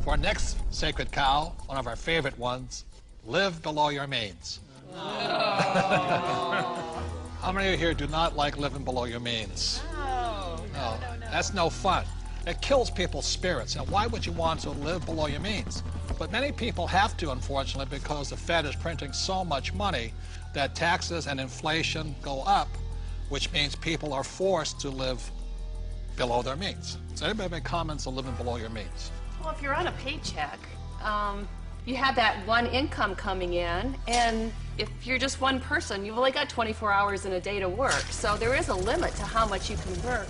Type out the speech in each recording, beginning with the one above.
For our next sacred cow, one of our favorite ones, live below your means. How many of you here do not like living below your means? No. That's no fun. It kills people's spirits. Now, why would you want to live below your means? But many people have to, unfortunately, because the Fed is printing so much money that taxes and inflation go up, which means people are forced to live below their means. Does anybody make comments on living below your means? Well, if you're on a paycheck, you have that one income coming in, and if you're just one person, you've only got 24 hours in a day to work. So there is a limit to how much you can work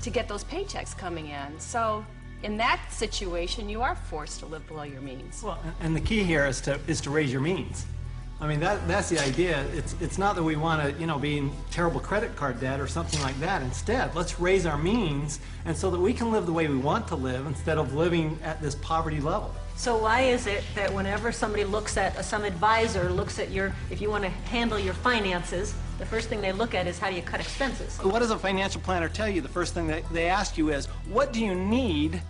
to get those paychecks coming in. So in that situation, you are forced to live below your means. Well, and the key here is to raise your means. I mean, that's the idea. It's not that we want to, be in terrible credit card debt or something like that. Instead, let's raise our means, and so that we can live the way we want to live instead of living at this poverty level. So why is it that whenever somebody looks at, some advisor looks at if you want to handle your finances, the first thing they look at is how do you cut expenses? What does a financial planner tell you? The first thing that they ask you is, what do you need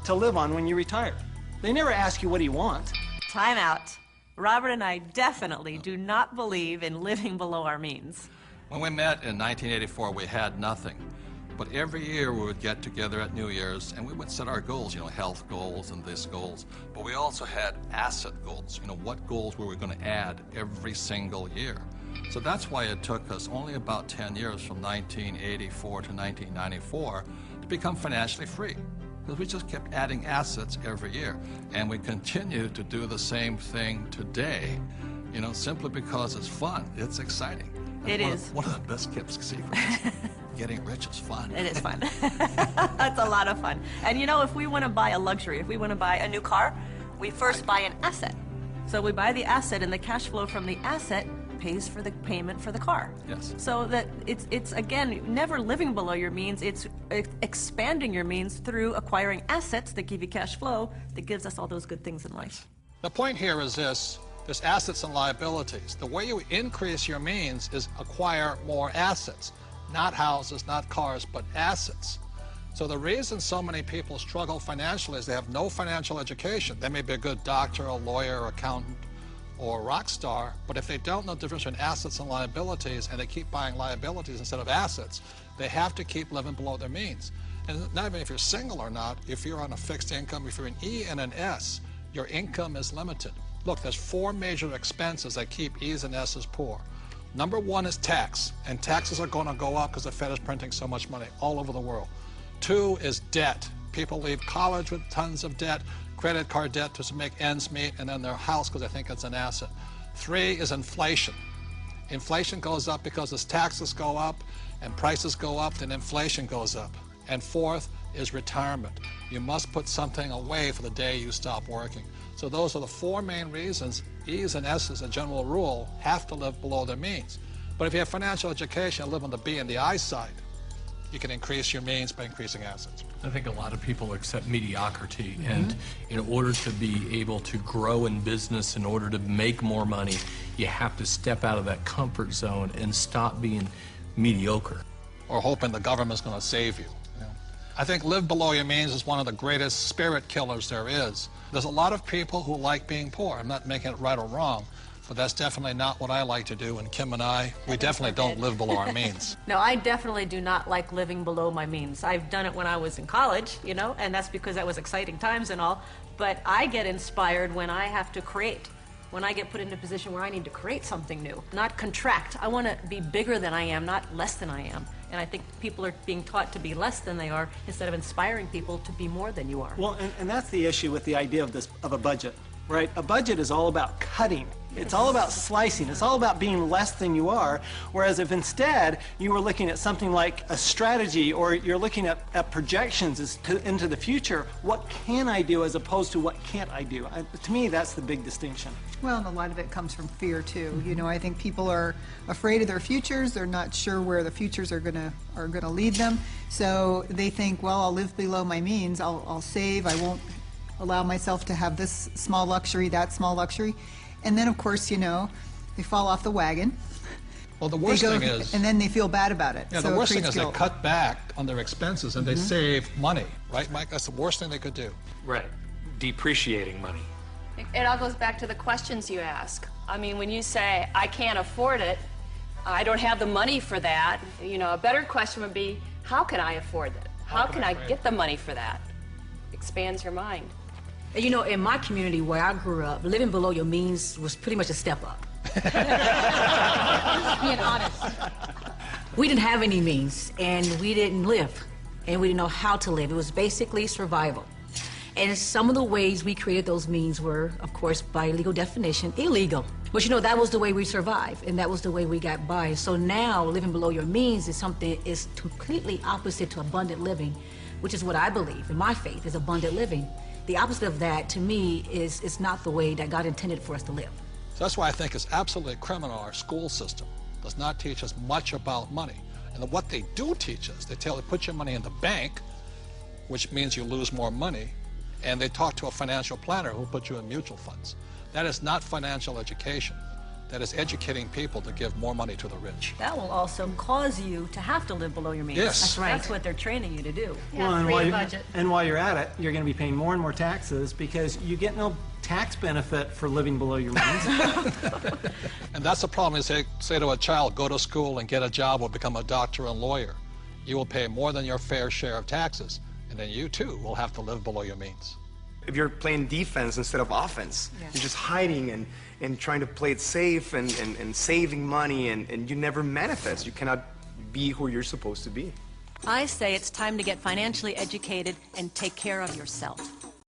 to live on when you retire? They never ask you, what do you want? Time out. Robert and I definitely do not believe in living below our means. When we met in 1984, we had nothing. But every year we would get together at New Year's and we would set our goals, health goals and this goals. But we also had asset goals, what goals we were going to add every single year. So that's why it took us only about 10 years from 1984 to 1994 to become financially free. Because we just kept adding assets every year. And we continue to do the same thing today, simply because it's fun, it's exciting. It is. One of the best kept secrets. Getting rich is fun. It is fun. That's a lot of fun. And if we want to buy a luxury, if we want to buy a new car, we first buy an asset. So we buy the asset, and the cash flow from the asset pays for the payment for the car. Yes. So that it's again, never living below your means, it's expanding your means through acquiring assets that give you cash flow that gives us all those good things in life. The point here is this. There's assets and liabilities. The way you increase your means is acquire more assets. Not houses, not cars, but assets. So the reason so many people struggle financially is they have no financial education. They may be a good doctor, a lawyer, accountant, or a rock star, but if they don't know the difference between assets and liabilities, and they keep buying liabilities instead of assets, they have to keep living below their means. And not even if you're single or not, if you're on a fixed income, if you're an E and an S, your income is limited. Look, there's 4 major expenses that keep E's and S's poor. Number 1 is tax, and taxes are going to go up because the Fed is printing so much money all over the world. 2 is debt. People leave college with tons of debt, credit card debt to make ends meet, and then their house because they think it's an asset. 3 is inflation. Inflation goes up because as taxes go up and prices go up, then inflation goes up. And 4th is retirement. You must put something away for the day you stop working. So those are the 4 main reasons E's and S's, a general rule, have to live below their means. But if you have financial education and live on the B and the I side, you can increase your means by increasing assets. I think a lot of people accept mediocrity, and in order to be able to grow in business, in order to make more money, you have to step out of that comfort zone and stop being mediocre. Or hoping the government's going to save you. I think live below your means is one of the greatest spirit killers there is. There's a lot of people who like being poor. I'm not making it right or wrong, but that's definitely not what I like to do. And Kim and I, we definitely don't live below our means. No, I definitely do not like living below my means. I've done it when I was in college, and that's because that was exciting times and all, but I get inspired when I have to create. When I get put in a position where I need to create something new, not contract. I want to be bigger than I am, not less than I am. And I think people are being taught to be less than they are instead of inspiring people to be more than you are. Well, and that's the issue with the idea of a budget, right? A budget is all about cutting. It's all about slicing. It's all about being less than you are. Whereas if instead you were looking at something like a strategy, or you're looking at projections into the future, what can I do as opposed to what can't I do? To me, that's the big distinction. Well, and a lot of it comes from fear too. I think people are afraid of their futures. They're not sure where the futures are gonna lead them. So they think, well, I'll live below my means. I'll save. I won't allow myself to have this small luxury, that small luxury. And then, of course, they fall off the wagon. Well, the worst thing is... And then they feel bad about it. Yeah, so the worst thing is guilt. they cut back on their expenses and they save money, right, Mike? That's the worst thing they could do. Right. depreciating money. It all goes back to the questions you ask. I mean, when you say, I can't afford it, I don't have the money for that, you know, a better question would be, how can I afford it? How can I get the money for that? Expands your mind. You know, in my community where I grew up, living below your means was pretty much a step up. Being honest. We didn't have any means, and we didn't live, and we didn't know how to live. It was basically survival. And some of the ways we created those means were, of course, by legal definition, illegal. But you know, that was the way we survived, and that was the way we got by. So now, living below your means is something is completely opposite to abundant living, which is what I believe in my faith is abundant living. The opposite of that, to me, is not the way that God intended for us to live. So that's why I think it's absolutely criminal our school system does not teach us much about money. And what they do teach us, they tell you put your money in the bank, which means you lose more money, and they talk to a financial planner who put you in mutual funds. That is not financial education. That is educating people to give more money to the rich. That will also cause you to have to live below your means. Yes. That's right. That's what they're training you to do. Well, and create a budget. while you're at it, you're going to be paying more and more taxes because you get no tax benefit for living below your means. And that's the problem. You say to a child, go to school and get a job or become a doctor and lawyer. You will pay more than your fair share of taxes, and then you too will have to live below your means. If you're playing defense instead of offense, you're just hiding and trying to play it safe and saving money, and you never manifest. You cannot be who you're supposed to be. I say it's time to get financially educated and take care of yourself.